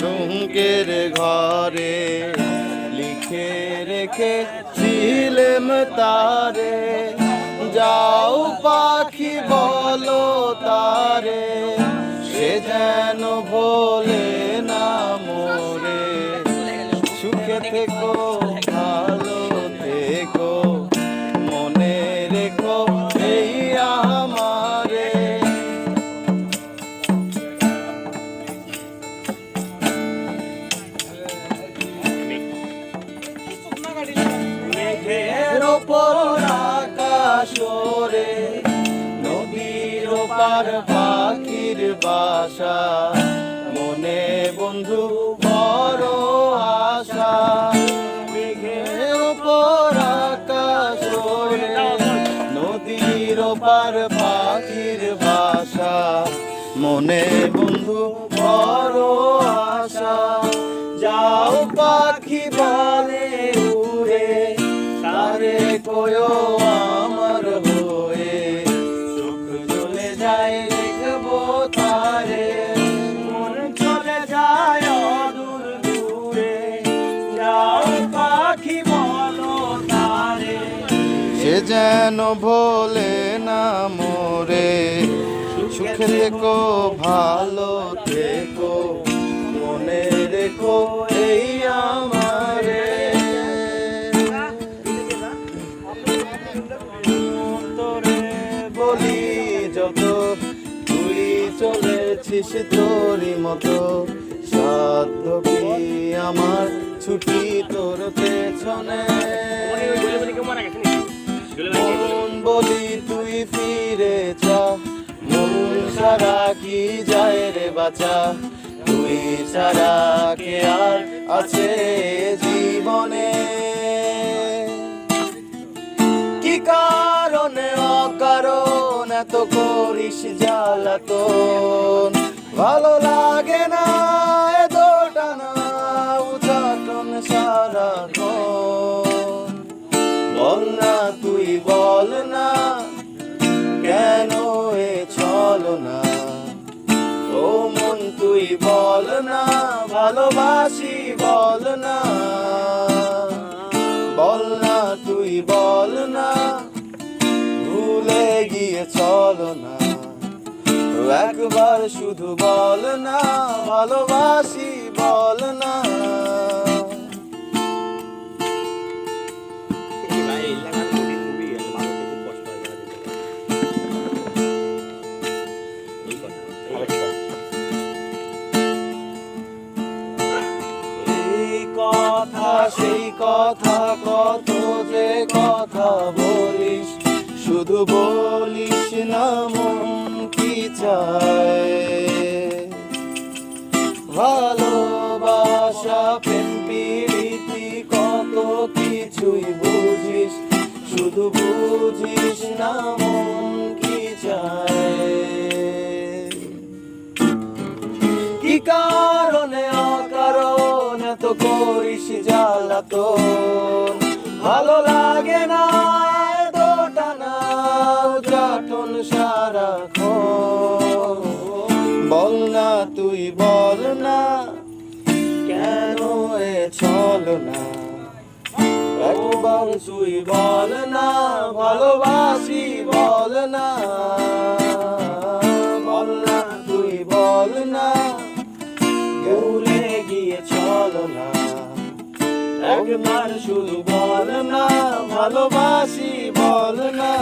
রঙের ঘরে লিখে রেখেছিলেম তারে, যাও পাখি বলো তারে, সে যেন ভোলে না মোরে। সুখে থেকো ভালো থেকো, মনে রেখো এই আমারে। মেঘের ওপর আকাশ ওরে, নদীর ওপার পাখির বাসা, মনে বন্ধু বড় আশা। মেঘের ওপর আকাশ ওরে, নদীর ওপার পাখির বাসা, মনে বন্ধু বড় আশা। যাও পাখি বলে উড়ে, তারে কয়ো আমার হয়ে, চোখ চলে যায় দেখবো তারে, মন চলে যায় অদূর দূরে। যাও পাখি বলো তারে, সে যেন ভোলে না মোরে। সুখে থেকো ভালো থেকো, মনে রেখো এই আমারে। তোরে বলি যত, তুই চলেছিস তোরই মতো, সাধ্য কি আমার ছুটি তোর পেছনে। মন বলি তুই ফিরে যা, মন সারা কি যায় রে বাঁচা, তুই ছাড়া কে আর আছে জীবনে। কি কারণে অকারণ এত করিস জ্বালাতন, ভালো লাগে না এত টানা উচাটন সারাক্ষণ। বল না তুই বল না, কেন এ ছলনা, ও মন তুই বল না, ভালোবাসি বল না। বল না তুই বল না, ভুলে গিয়ে চলো না, একবার শুধু বল না, ভালোবাসি বল না। কথা সেই কথা, কত যে কথা বলিস, শুধু বলিস না মন কি চায়। ভালোবাসা প্রেম প্রীতি কত কিছুই বুঝিস, শুধু বুঝিস না মন কি চায়। কি কারণে অকারণ এত করিস জ্বালাতন, ভালো লাগে না এত টানা উচাটন সারাক্ষণ। বল না তুই বল না, কেন এ ছলনা, একবার তুই বল না, ভালোবাসি বল না। বল না তুই বল না, ভুলে গিয়ে চলো না, একবার শুধু বল না, ভালোবাসি বল না।